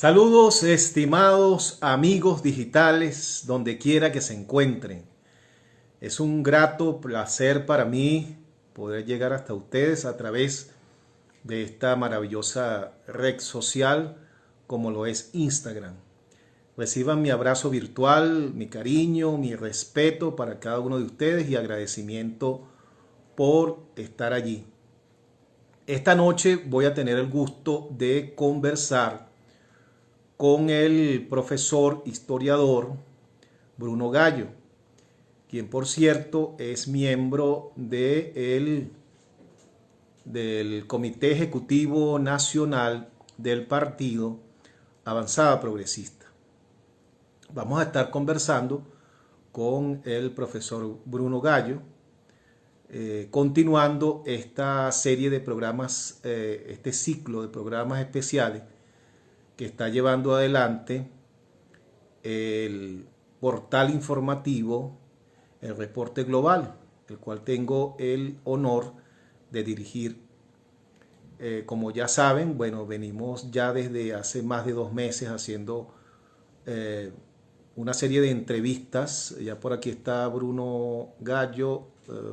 Saludos, estimados amigos digitales, donde quiera que se encuentren. Es un grato placer para mí poder llegar hasta ustedes a través de esta maravillosa red social como lo es Instagram. Reciban mi abrazo virtual, mi cariño, mi respeto para cada uno de ustedes y agradecimiento por estar allí. Esta noche voy a tener el gusto de conversar con el profesor historiador Bruno Gallo, quien por cierto es miembro del Comité Ejecutivo Nacional del Partido Avanzada Progresista. Vamos a estar conversando con el profesor Bruno Gallo, continuando esta serie de programas, este ciclo de programas especiales que está llevando adelante el portal informativo El Reporte Global, el cual tengo el honor de dirigir. Como ya saben, bueno, venimos ya desde hace más de 2 meses haciendo eh, una serie de entrevistas. Ya por aquí está Bruno Gallo.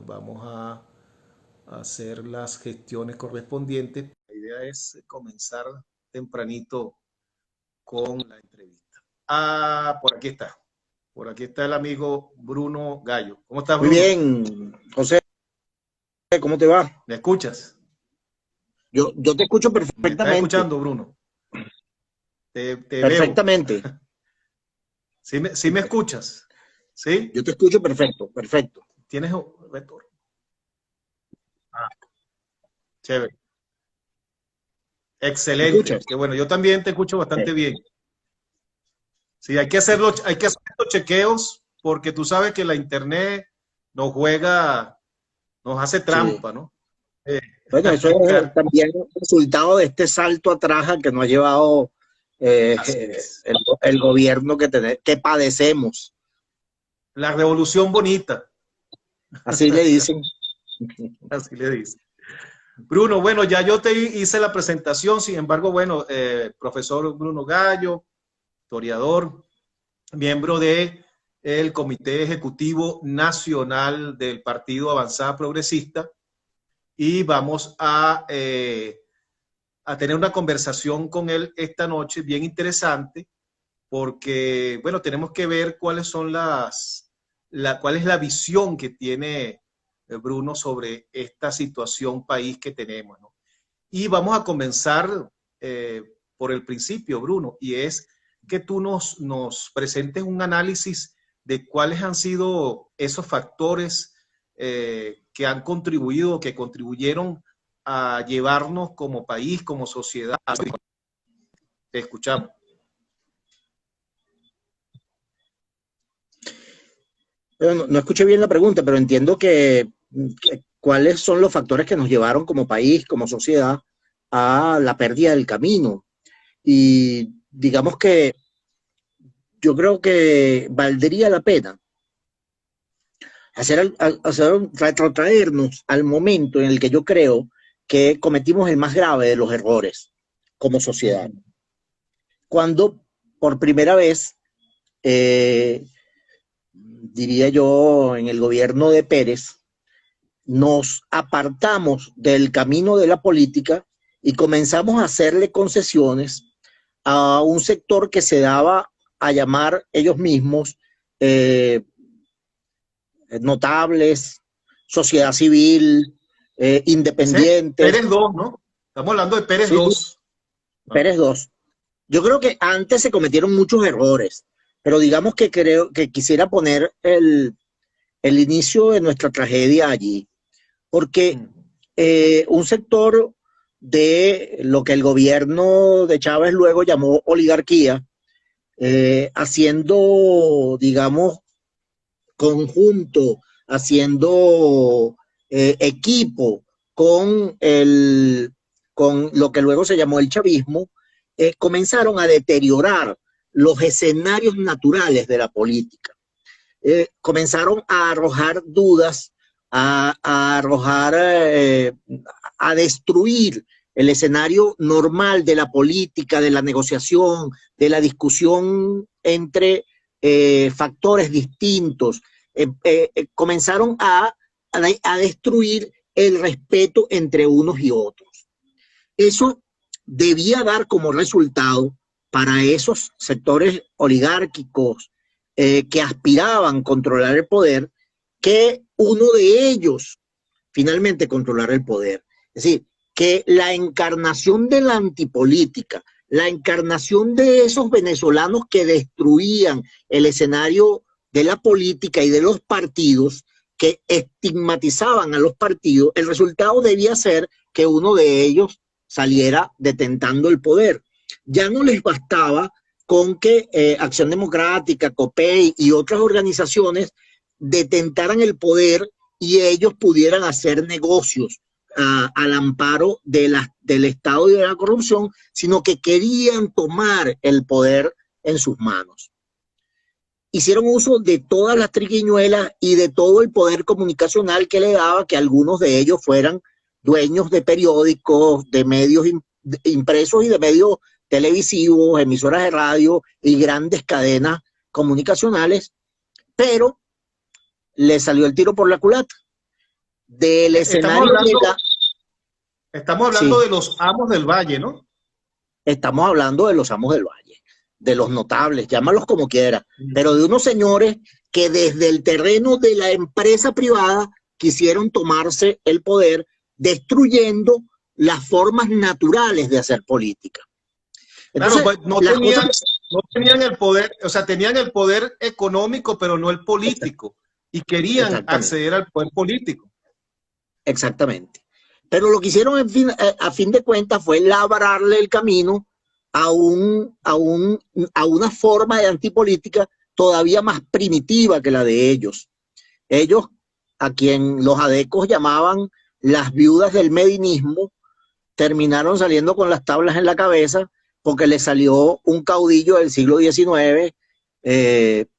Vamos a hacer las gestiones correspondientes. La idea es comenzar tempranito con la entrevista. Ah, por aquí está. Por aquí está el amigo Bruno Gallo. ¿Cómo estás, Muy Bruno? bien, José, ¿cómo te va? ¿Me escuchas? Yo te escucho ¿Me estás perfectamente, escuchando, Bruno? Te veo. perfectamente. ¿Sí me escuchas? ¿Sí? Yo te escucho perfecto, perfecto. ¿Tienes un retorno? Ah, chévere. ¿Me Excelente. escuchas? Que bueno, yo también te escucho bastante bien. Sí, hay que hacer los chequeos porque tú sabes que la internet nos juega, nos hace Sí. trampa, ¿no? Eh, Bueno, eso es también un resultado de este salto atrás al que nos ha llevado Así es. el gobierno que padecemos. La revolución bonita, Así le dicen. así le dice. Bruno, bueno, ya yo te hice la presentación, sin embargo, bueno, profesor Bruno Gallo, historiador, miembro de el Comité Ejecutivo Nacional del Partido Avanzada Progresista, y vamos a tener una conversación con él esta noche bien interesante, porque, bueno, tenemos que ver cuáles son cuál es la visión que tiene Bruno sobre esta situación país que tenemos, ¿no? Y vamos a comenzar por el principio, Bruno, y es que tú nos presentes un análisis de cuáles han sido esos factores que han contribuido, que contribuyeron a llevarnos como país, como sociedad. Te escuchamos. Pero no escuché bien la pregunta, pero entiendo que cuáles son los factores que nos llevaron como país, como sociedad, a la pérdida del camino. Y digamos que yo creo que valdría la pena retrotraernos al momento en el que yo creo que cometimos el más grave de los errores como sociedad. Cuando por primera vez, diría yo, en el gobierno de Pérez, nos apartamos del camino de la política y comenzamos a hacerle concesiones a un sector que se daba a llamar ellos mismos eh, notables, sociedad civil, Ese independientes. Pérez 2, ¿no? Estamos hablando de Pérez Sí, sí, 2. ¿No? Pérez II. Yo creo que antes se cometieron muchos errores, pero digamos que creo que quisiera poner el inicio de nuestra tragedia allí, porque un sector de lo que el gobierno de Chávez luego llamó oligarquía, haciendo, digamos, conjunto, haciendo equipo con lo que luego se llamó el chavismo, comenzaron a deteriorar los escenarios naturales de la política. Comenzaron a arrojar dudas, a arrojar, a destruir el escenario normal de la política, de la negociación, de la discusión entre factores distintos, comenzaron a destruir el respeto entre unos y otros. Eso debía dar como resultado para esos sectores oligárquicos que aspiraban a controlar el poder, que uno de ellos finalmente controlara el poder. Es decir, que la encarnación de la antipolítica, la encarnación de esos venezolanos que destruían el escenario de la política y de los partidos, que estigmatizaban a los partidos, el resultado debía ser que uno de ellos saliera detentando el poder. Ya no les bastaba con que Acción Democrática, COPEI y otras organizaciones detentaran el poder y ellos pudieran hacer negocios al amparo del Estado y de la corrupción, sino que querían tomar el poder en sus manos. Hicieron uso de todas las triquiñuelas y de todo el poder comunicacional que le daba que algunos de ellos fueran dueños de periódicos, de medios impresos y de medios televisivos, emisoras de radio y grandes cadenas comunicacionales, pero le salió el tiro por la culata. Del escenario estamos hablando de los amos del valle, ¿no? Estamos hablando de los amos del valle, de los notables, llámalos como quieras, pero de unos señores que desde el terreno de la empresa privada quisieron tomarse el poder, destruyendo las formas naturales de hacer política. Entonces, claro, pues no tenían el poder, o sea, tenían el poder económico, pero no el político, y querían acceder al poder político. Exactamente. Pero lo que hicieron a fin de cuentas fue labrarle el camino a una forma de antipolítica todavía más primitiva que la de ellos. Ellos, a quien los adecos llamaban las viudas del medinismo, terminaron saliendo con las tablas en la cabeza porque les salió un caudillo del siglo XIX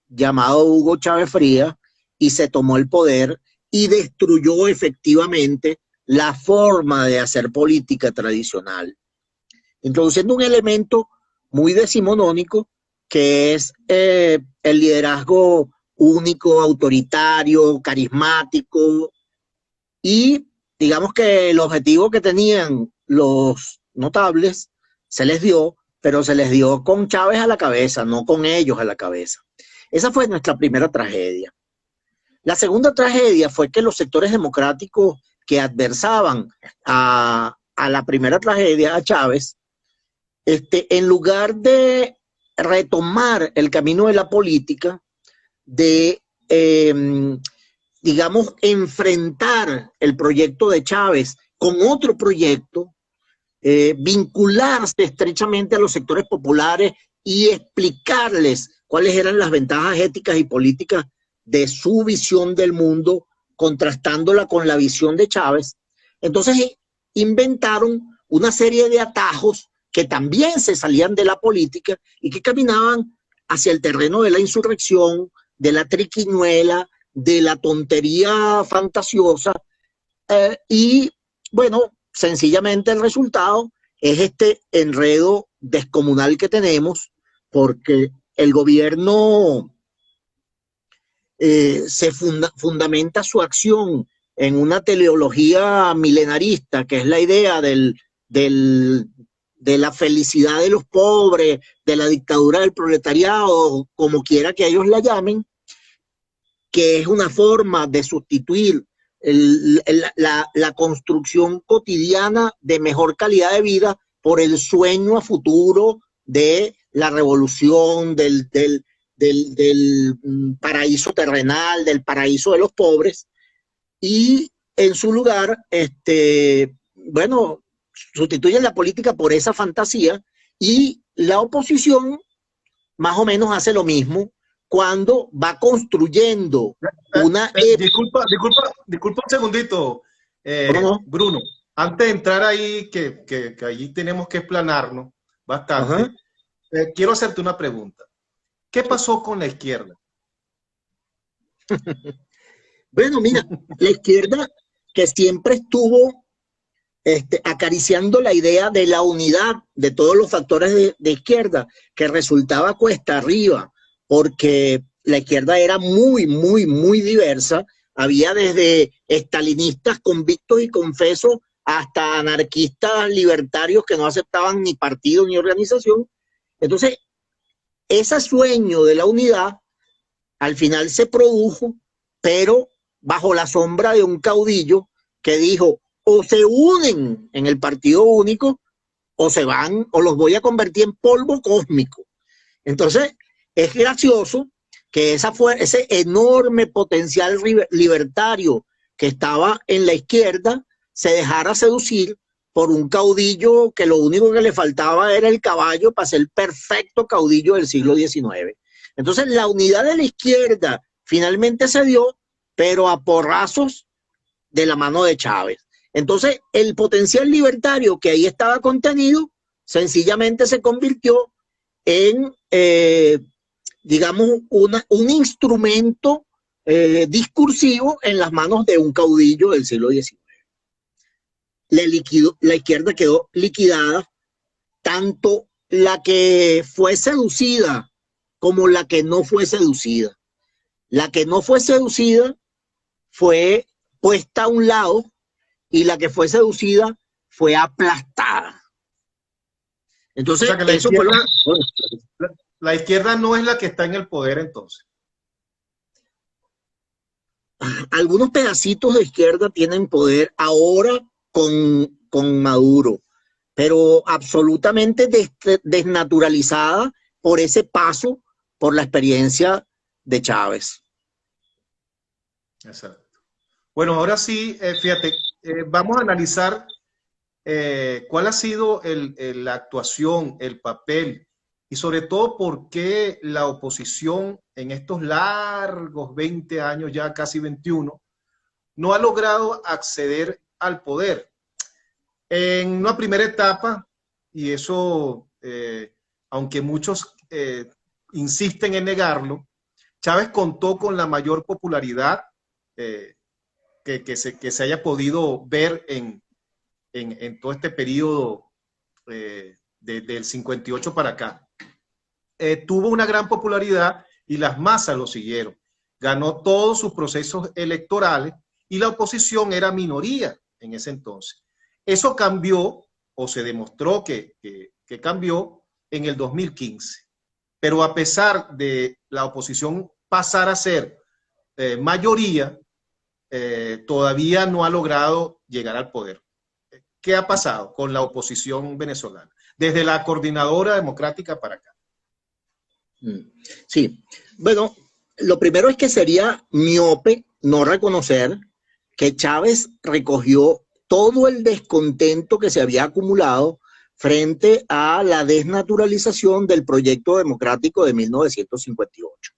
llamado Hugo Chávez Frías y se tomó el poder y destruyó efectivamente la forma de hacer política tradicional, introduciendo un elemento muy decimonónico que es el liderazgo único, autoritario, carismático, y digamos que el objetivo que tenían los notables se les dio, pero se les dio con Chávez a la cabeza, no con ellos a la cabeza. Esa fue nuestra primera tragedia. La segunda tragedia fue que los sectores democráticos que adversaban a la primera tragedia, a Chávez, en lugar de retomar el camino de la política, de, digamos, enfrentar el proyecto de Chávez con otro proyecto, vincularse estrechamente a los sectores populares y explicarles cuáles eran las ventajas éticas y políticas de su visión del mundo, contrastándola con la visión de Chávez. Entonces inventaron una serie de atajos que también se salían de la política y que caminaban hacia el terreno de la insurrección, de la triquiñuela, de la tontería fantasiosa, y bueno, sencillamente el resultado es este enredo descomunal que tenemos, porque el gobierno se fundamenta su acción en una teleología milenarista, que es la idea de la felicidad de los pobres, de la dictadura del proletariado, como quiera que ellos la llamen, que es una forma de sustituir la construcción cotidiana de mejor calidad de vida por el sueño a futuro de la revolución, del paraíso terrenal, del paraíso de los pobres, y en su lugar, bueno, sustituyen la política por esa fantasía, y la oposición más o menos hace lo mismo cuando va construyendo una... Disculpa un segundito, Bruno. Antes de entrar ahí, que allí tenemos que explanarnos bastante, quiero hacerte una pregunta. ¿Qué pasó con la izquierda? Bueno, mira, la izquierda, que siempre estuvo acariciando la idea de la unidad de todos los factores de izquierda, que resultaba cuesta arriba, porque la izquierda era muy, muy, muy diversa. Había desde estalinistas convictos y confesos hasta anarquistas libertarios que no aceptaban ni partido ni organización. Entonces, ese sueño de la unidad al final se produjo, pero bajo la sombra de un caudillo que dijo: o se unen en el partido único, o se van, o los voy a convertir en polvo cósmico. Entonces, es gracioso que ese enorme potencial libertario que estaba en la izquierda se dejara seducir por un caudillo que lo único que le faltaba era el caballo para ser el perfecto caudillo del siglo XIX. Entonces, la unidad de la izquierda finalmente se dio, pero a porrazos de la mano de Chávez. Entonces, el potencial libertario que ahí estaba contenido sencillamente se convirtió en, digamos, un instrumento discursivo en las manos de un caudillo del siglo XIX. La izquierda quedó liquidada, tanto la que fue seducida como la que no fue seducida. La que no fue seducida fue puesta a un lado y la que fue seducida fue aplastada. Entonces, o sea que la izquierda no es la que está en el poder entonces. Algunos pedacitos de izquierda tienen poder ahora con Maduro, pero absolutamente desnaturalizada por ese paso por la experiencia de Chávez. Exacto. Bueno, ahora sí, fíjate, vamos a analizar cuál ha sido la actuación, el papel y sobre todo por qué la oposición en estos largos 20 años, ya casi 21, no ha logrado acceder al poder. En una primera etapa, y eso, aunque muchos insisten en negarlo, Chávez contó con la mayor popularidad que se haya podido ver en todo este periodo del 58 para acá. Tuvo una gran popularidad y las masas lo siguieron. Ganó todos sus procesos electorales y la oposición era minoría en ese entonces. Eso cambió, o se demostró que cambió en el 2015. Pero a pesar de la oposición pasar a ser mayoría, todavía no ha logrado llegar al poder. ¿Qué ha pasado con la oposición venezolana? Desde la Coordinadora Democrática para acá. Sí, bueno, lo primero es que sería miope no reconocer que Chávez recogió todo el descontento que se había acumulado frente a la desnaturalización del proyecto democrático de 1958.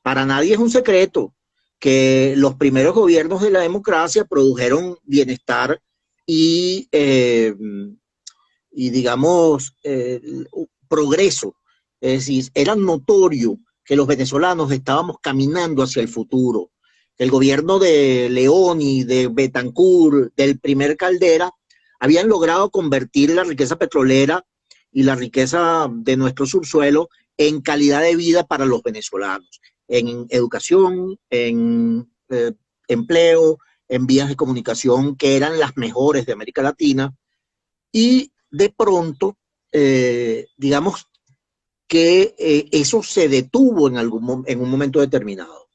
Para nadie es un secreto que los primeros gobiernos de la democracia produjeron bienestar y digamos, progreso. Es decir, era notorio que los venezolanos estábamos caminando hacia el futuro. El gobierno de León y de Betancur, del primer Caldera, habían logrado convertir la riqueza petrolera y la riqueza de nuestro subsuelo en calidad de vida para los venezolanos, en educación, en empleo, en vías de comunicación que eran las mejores de América Latina. Y de pronto, digamos que eso se detuvo en un momento determinado.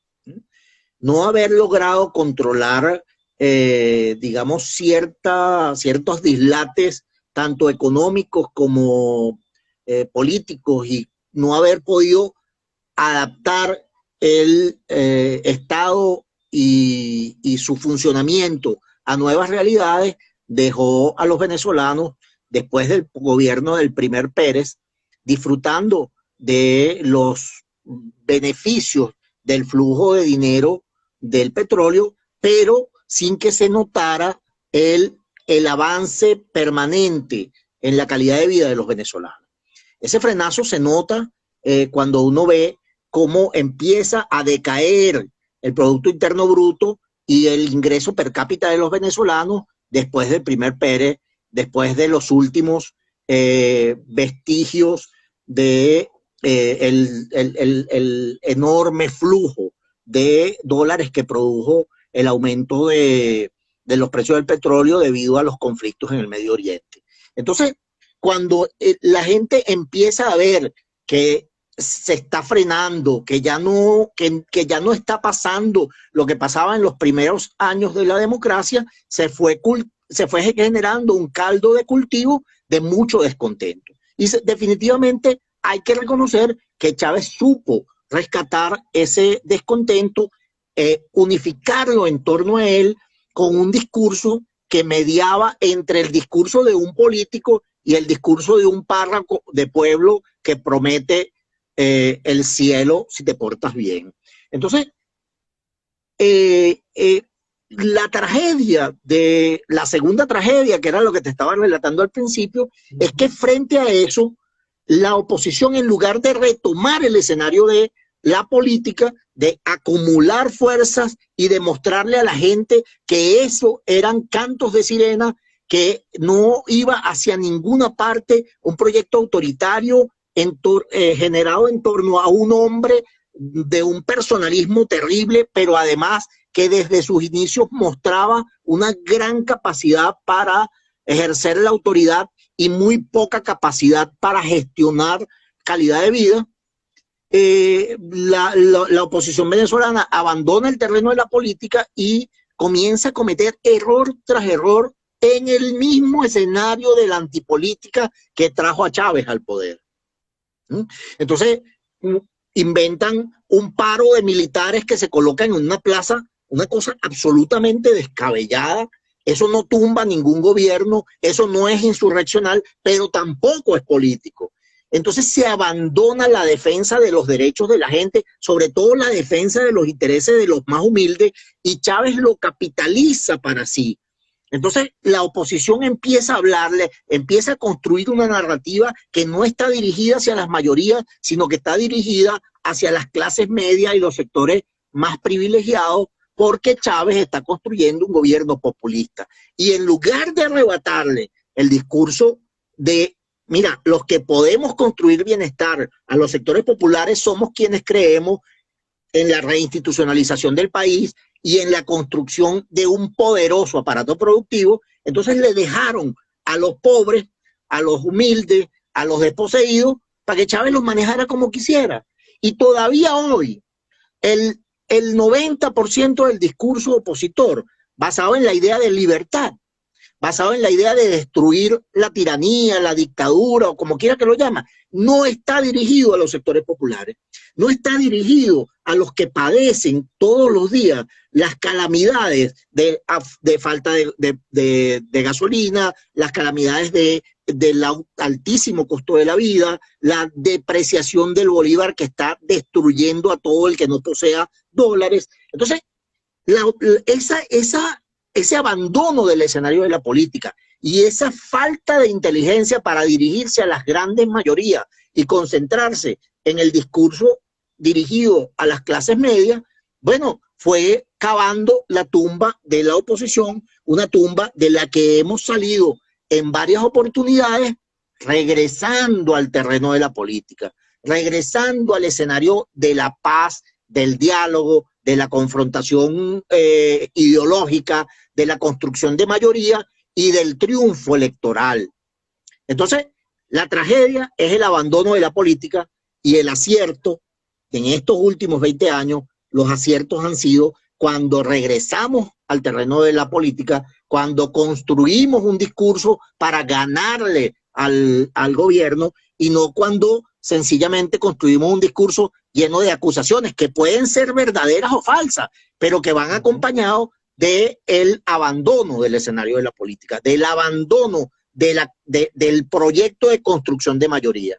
No haber logrado controlar, digamos, ciertos dislates, tanto económicos como políticos, y no haber podido adaptar el Estado y su funcionamiento a nuevas realidades, dejó a los venezolanos, después del gobierno del primer Pérez, disfrutando de los beneficios del flujo de dinero del petróleo, pero sin que se notara el avance permanente en la calidad de vida de los venezolanos. Ese frenazo se nota cuando uno ve cómo empieza a decaer el Producto Interno Bruto y el ingreso per cápita de los venezolanos después del primer Pérez, después de los últimos vestigios de el enorme flujo de dólares que produjo el aumento de los precios del petróleo debido a los conflictos en el Medio Oriente. Entonces, cuando la gente empieza a ver que se está frenando, que ya no está pasando lo que pasaba en los primeros años de la democracia, se fue generando un caldo de cultivo de mucho descontento. Y definitivamente hay que reconocer que Chávez supo rescatar ese descontento, unificarlo en torno a él con un discurso que mediaba entre el discurso de un político y el discurso de un párroco de pueblo que promete el cielo si te portas bien. Entonces, la tragedia de la segunda tragedia, que era lo que te estaba relatando al principio, es que frente a eso, la oposición, en lugar de retomar el escenario de la política, de acumular fuerzas y demostrarle a la gente que eso eran cantos de sirena, que no iba hacia ninguna parte, un proyecto autoritario generado en torno a un hombre de un personalismo terrible, pero además que desde sus inicios mostraba una gran capacidad para ejercer la autoridad y muy poca capacidad para gestionar calidad de vida. La oposición venezolana abandona el terreno de la política y comienza a cometer error tras error en el mismo escenario de la antipolítica que trajo a Chávez al poder. Entonces, inventan un paro de militares que se colocan en una plaza, una cosa absolutamente descabellada. Eso no tumba ningún gobierno, eso no es insurreccional, pero tampoco es político. Entonces se abandona la defensa de los derechos de la gente, sobre todo la defensa de los intereses de los más humildes, y Chávez lo capitaliza para sí. Entonces la oposición empieza a hablarle, empieza a construir una narrativa que no está dirigida hacia las mayorías, sino que está dirigida hacia las clases medias y los sectores más privilegiados, porque Chávez está construyendo un gobierno populista. Y en lugar de arrebatarle el discurso de, mira, los que podemos construir bienestar a los sectores populares somos quienes creemos en la reinstitucionalización del país y en la construcción de un poderoso aparato productivo, entonces le dejaron a los pobres, a los humildes, a los desposeídos, para que Chávez los manejara como quisiera. Y todavía hoy, el 90% del discurso opositor, basado en la idea de libertad, basado en la idea de destruir la tiranía, la dictadura, o como quiera que lo llama, no está dirigido a los sectores populares, no está dirigido a los que padecen todos los días las calamidades de falta de gasolina, las calamidades del altísimo costo de la vida, la depreciación del bolívar que está destruyendo a todo el que no posea dólares. Entonces, ese abandono del escenario de la política y esa falta de inteligencia para dirigirse a las grandes mayorías y concentrarse en el discurso dirigido a las clases medias, bueno, fue cavando la tumba de la oposición, una tumba de la que hemos salido en varias oportunidades, regresando al terreno de la política, regresando al escenario de la paz, del diálogo, de la confrontación ideológica, de la construcción de mayoría y del triunfo electoral. Entonces, la tragedia es el abandono de la política y el acierto. En estos últimos 20 años, los aciertos han sido cuando regresamos al terreno de la política, cuando construimos un discurso para ganarle al gobierno y no cuando sencillamente construimos un discurso lleno de acusaciones que pueden ser verdaderas o falsas, pero que van acompañados del abandono del escenario de la política, del abandono del proyecto de construcción de mayoría.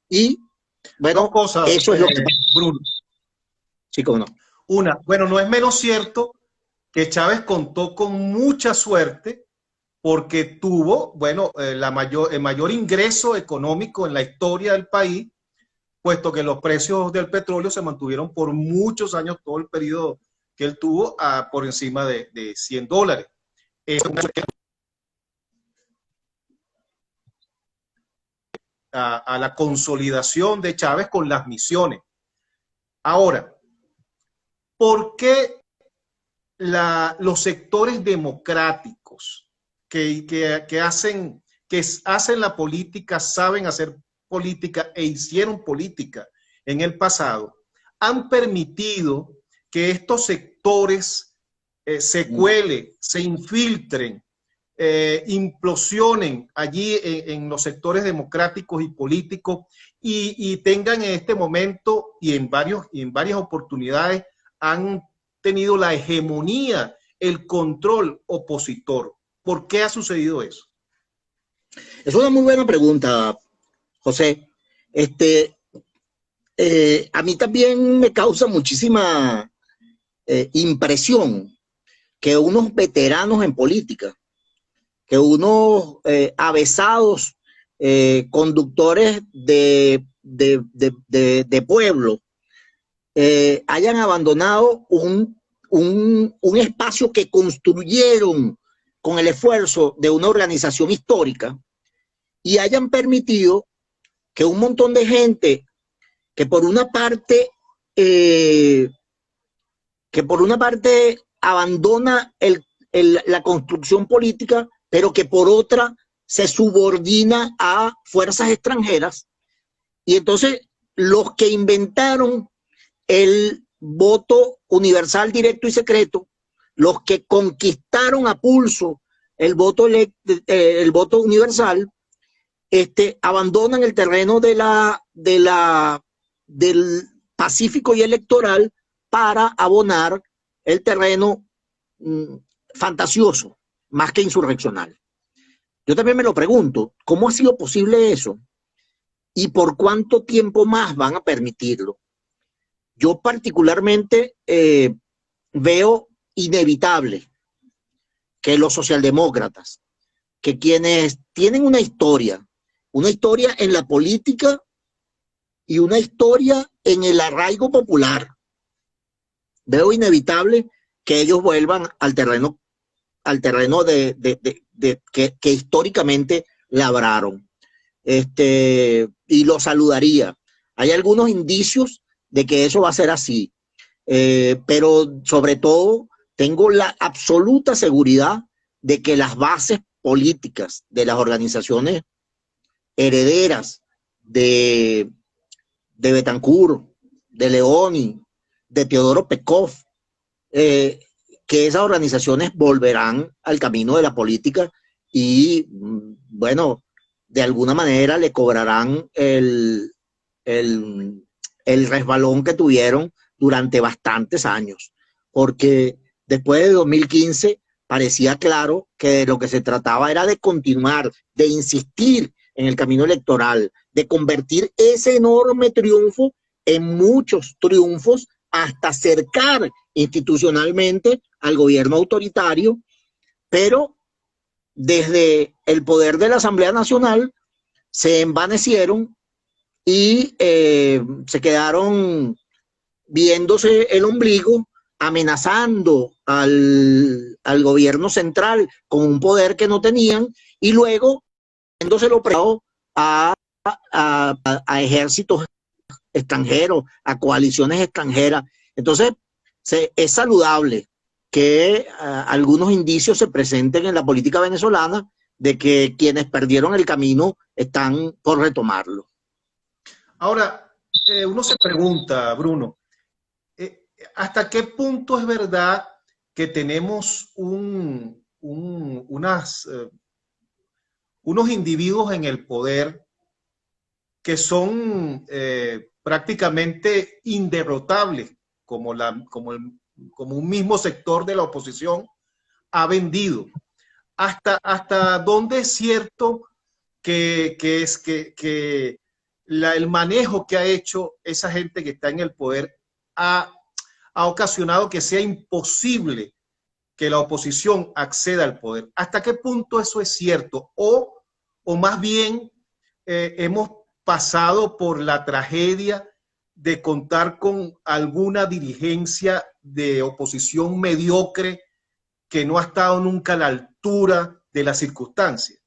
Y bueno, cosas, eso es lo que... Bruno. Sí, cómo no. Una, bueno, no es menos cierto que Chávez contó con mucha suerte porque tuvo, bueno, el mayor ingreso económico en la historia del país, puesto que los precios del petróleo se mantuvieron por muchos años, todo el periodo que él tuvo, por encima de $100. a la consolidación de Chávez con las misiones. Ahora, ¿por qué los sectores democráticos que hacen la política, saben hacer política e hicieron política en el pasado, han permitido que estos sectores se cuelen, se infiltren, implosionen allí en los sectores democráticos y políticos y tengan en este momento y en varias oportunidades han tenido la hegemonía, el control opositor? ¿Por qué ha sucedido eso? Es una muy buena pregunta, José. A mí también me causa muchísima impresión que unos veteranos en política, que unos avesados conductores de pueblo hayan abandonado un espacio que construyeron con el esfuerzo de una organización histórica y hayan permitido que un montón de gente que por una parte abandona la construcción política, pero que por otra se subordina a fuerzas extranjeras. Y entonces los que inventaron el voto universal, directo y secreto, los que conquistaron a pulso el voto universal, abandonan el terreno del pacífico y electoral para abonar el terreno fantasioso, más que insurreccional. Yo también me lo pregunto, ¿cómo ha sido posible eso? ¿Y por cuánto tiempo más van a permitirlo? Yo particularmente veo inevitable que los socialdemócratas, que quienes tienen una historia en la política y una historia en el arraigo popular, veo inevitable que ellos vuelvan al terreno que históricamente labraron. Y lo saludaría. Hay algunos indicios de que eso va a ser así, pero sobre todo tengo la absoluta seguridad de que las bases políticas de las organizaciones herederas de Betancur, de Leoni, de Teodoro Pekov, que esas organizaciones volverán al camino de la política y, bueno, de alguna manera le cobrarán el resbalón que tuvieron durante bastantes años, porque después de 2015 parecía claro que de lo que se trataba era de continuar, de insistir en el camino electoral, de convertir ese enorme triunfo en muchos triunfos hasta acercar institucionalmente al gobierno autoritario, pero desde el poder de la Asamblea Nacional se envanecieron y se quedaron viéndose el ombligo, amenazando al gobierno central con un poder que no tenían y luego viéndoselo prestado a ejércitos extranjeros, a coaliciones extranjeras. Entonces, es saludable que algunos indicios se presenten en la política venezolana de que quienes perdieron el camino están por retomarlo. Ahora, uno se pregunta, Bruno, ¿hasta qué punto es verdad que tenemos unos individuos en el poder que son prácticamente inderrotables, como un mismo sector de la oposición ha vendido? ¿Hasta dónde es cierto que el manejo que ha hecho esa gente que está en el poder ha ocasionado que sea imposible que la oposición acceda al poder? ¿Hasta qué punto eso es cierto? O más bien hemos pasado por la tragedia de contar con alguna dirigencia de oposición mediocre que no ha estado nunca a la altura de las circunstancias.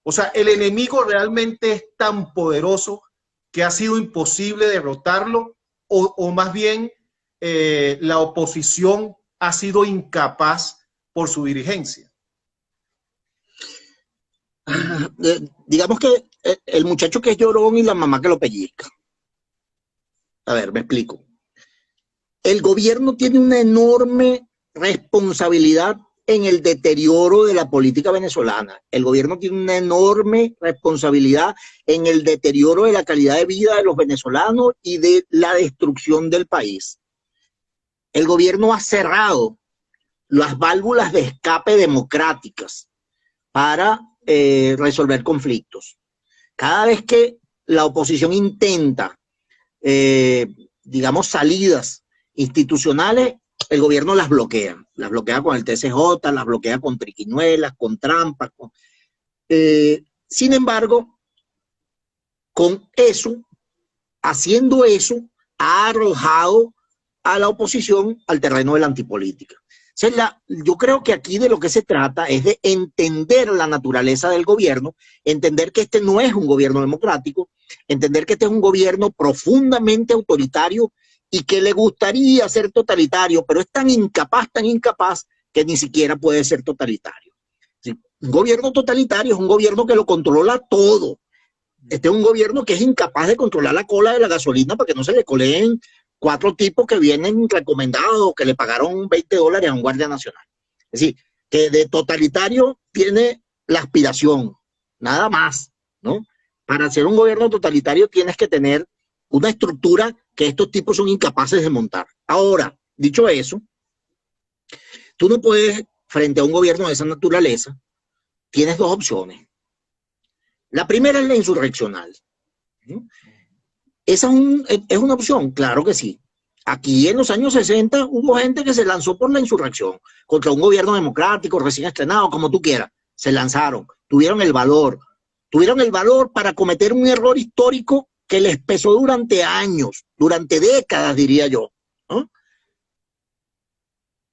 O sea, el enemigo realmente es tan poderoso que ha sido imposible derrotarlo, o más bien la oposición ha sido incapaz por su dirigencia. Digamos que el muchacho que es llorón y la mamá que lo pellizca. A ver, me explico. El gobierno tiene una enorme responsabilidad en el deterioro de la política venezolana. El gobierno tiene una enorme responsabilidad en el deterioro de la calidad de vida de los venezolanos y de la destrucción del país. El gobierno ha cerrado las válvulas de escape democráticas para resolver conflictos. Cada vez que la oposición intenta, digamos, salidas institucionales, el gobierno las bloquea con el TCJ, las bloquea con triquiñuelas, con trampas. Sin embargo, con eso, haciendo eso, ha arrojado a la oposición al terreno de la antipolítica. O sea, yo creo que aquí de lo que se trata es de entender la naturaleza del gobierno, entender que este no es un gobierno democrático, entender que este es un gobierno profundamente autoritario y que le gustaría ser totalitario, pero es tan incapaz que ni siquiera puede ser totalitario. ¿Sí? Un gobierno totalitario es un gobierno que lo controla todo. Este es un gobierno que es incapaz de controlar la cola de la gasolina para que no se le coleen 4 tipos que vienen recomendados, que le pagaron $20 a un guardia nacional. Es decir, que de totalitario tiene la aspiración, nada más, ¿no? Para ser un gobierno totalitario tienes que tener una estructura que estos tipos son incapaces de montar. Ahora, dicho eso, tú no puedes, frente a un gobierno de esa naturaleza, tienes 2 opciones. La primera es la insurreccional, ¿no? ¿Esa es una opción? Claro que sí. Aquí en los años 60 hubo gente que se lanzó por la insurrección contra un gobierno democrático recién estrenado, como tú quieras. Se lanzaron, tuvieron el valor para cometer un error histórico que les pesó durante años, durante décadas, diría yo, ¿no?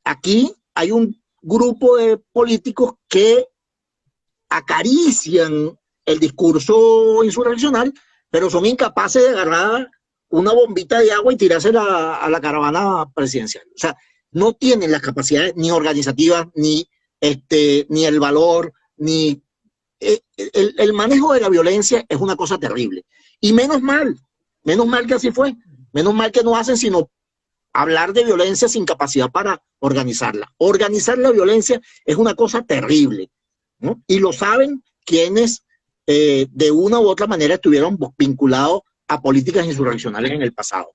Aquí hay un grupo de políticos que acarician el discurso insurreccional, pero son incapaces de agarrar una bombita de agua y tirársela a la caravana presidencial. O sea, no tienen las capacidades ni organizativas, ni el valor, ni el manejo de la violencia es una cosa terrible. Y menos mal que así fue, menos mal que no hacen sino hablar de violencia sin capacidad para organizarla. Organizar la violencia es una cosa terrible, ¿no? Y lo saben quienes de una u otra manera estuvieron vinculados a políticas insurreccionales en el pasado.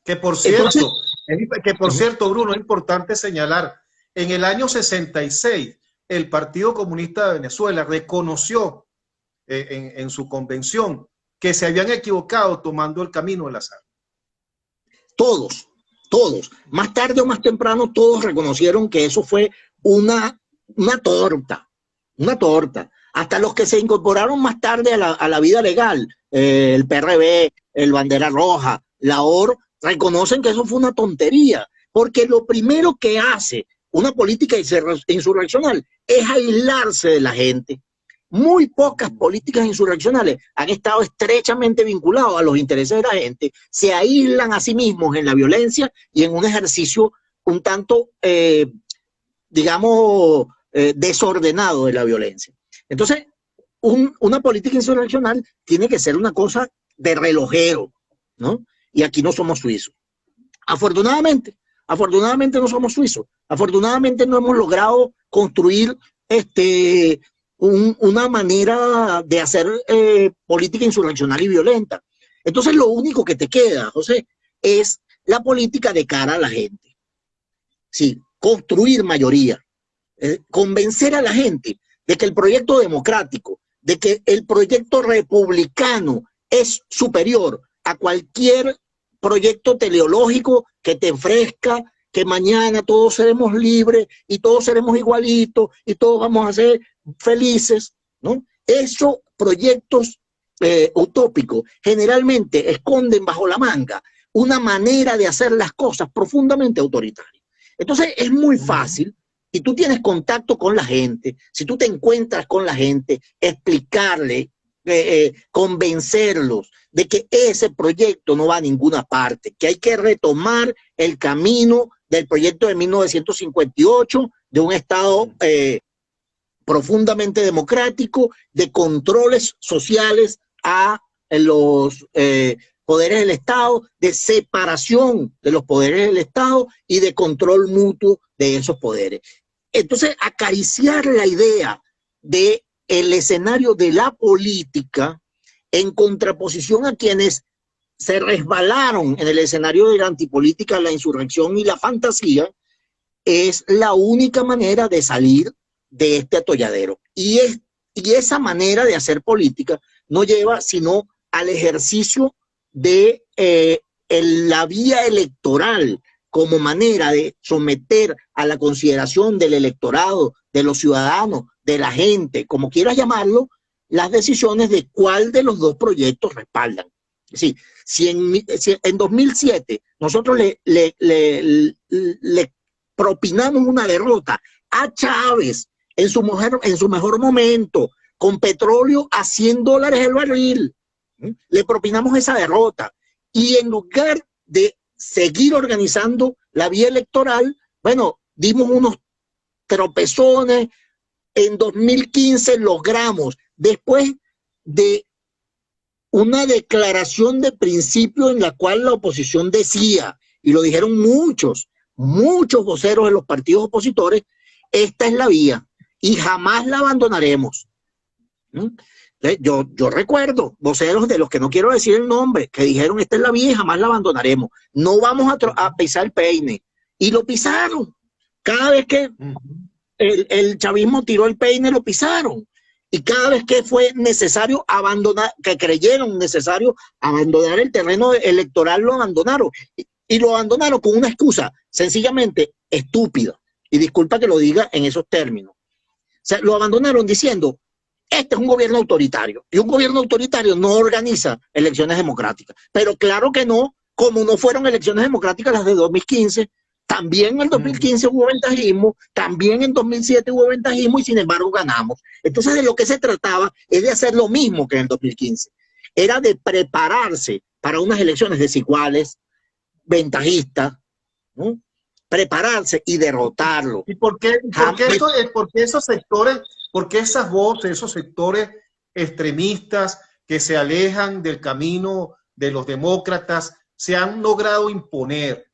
Que por cierto, Bruno, es importante señalar, en el año 66, el Partido Comunista de Venezuela reconoció en su convención que se habían equivocado tomando el camino del azar. Todos, más tarde o más temprano, todos reconocieron que eso fue una torta. Hasta los que se incorporaron más tarde a la vida legal, el PRB, el Bandera Roja, la OR, reconocen que eso fue una tontería, porque lo primero que hace una política insurreccional es aislarse de la gente. Muy pocas políticas insurreccionales han estado estrechamente vinculadas a los intereses de la gente, se aíslan a sí mismos en la violencia y en un ejercicio un tanto, digamos, desordenado de la violencia. Entonces, una política insurreccional tiene que ser una cosa de relojero, ¿no? Y aquí no somos suizos. Afortunadamente no somos suizos. Afortunadamente no hemos logrado construir una manera de hacer política insurreccional y violenta. Entonces lo único que te queda, José, es la política de cara a la gente. Sí, construir mayoría, convencer a la gente de que el proyecto democrático, de que el proyecto republicano es superior a cualquier proyecto teleológico que te ofrezca que mañana todos seremos libres y todos seremos igualitos y todos vamos a ser felices, ¿no? Esos proyectos utópicos generalmente esconden bajo la manga una manera de hacer las cosas profundamente autoritaria. Entonces es muy fácil y tú tienes contacto con la gente, si tú te encuentras con la gente, explicarle, convencerlos de que ese proyecto no va a ninguna parte, que hay que retomar el camino del proyecto de 1958, de un Estado profundamente democrático, de controles sociales a los poderes del Estado, de separación de los poderes del Estado y de control mutuo de esos poderes. Entonces, acariciar la idea de el escenario de la política en contraposición a quienes se resbalaron en el escenario de la antipolítica, la insurrección y la fantasía, es la única manera de salir de este atolladero. Y esa manera de hacer política no lleva sino al ejercicio de la vía electoral como manera de someter a la consideración del electorado, de los ciudadanos, de la gente, como quieras llamarlo, las decisiones de cuál de los dos proyectos respaldan. Es decir, si en 2007 nosotros le propinamos una derrota a Chávez en su mejor momento, con petróleo a $100 el barril, le propinamos esa derrota, y en lugar de seguir organizando la vía electoral, bueno, dimos unos tropezones. En 2015 logramos, después de una declaración de principio en la cual la oposición decía, y lo dijeron muchos voceros de los partidos opositores, esta es la vía y jamás la abandonaremos. Yo recuerdo voceros de los que no quiero decir el nombre, que dijeron esta es la vía y jamás la abandonaremos. No vamos a pisar el peine. Y lo pisaron. Cada vez que el chavismo tiró el peine, lo pisaron. Y cada vez que fue necesario abandonar, que creyeron necesario abandonar el terreno electoral, lo abandonaron. Y lo abandonaron con una excusa sencillamente estúpida. Y disculpa que lo diga en esos términos. O sea, lo abandonaron diciendo, este es un gobierno autoritario. Y un gobierno autoritario no organiza elecciones democráticas. Pero claro que no, como no fueron elecciones democráticas las de 2015, también en el 2015 hubo ventajismo, también en 2007 hubo ventajismo y sin embargo ganamos. Entonces de lo que se trataba es de hacer lo mismo que en el 2015. Era de prepararse para unas elecciones desiguales, ventajistas, ¿no? Prepararse y derrotarlo. ¿Y por qué esos sectores, por qué esas voces, esos sectores extremistas que se alejan del camino de los demócratas se han logrado imponer?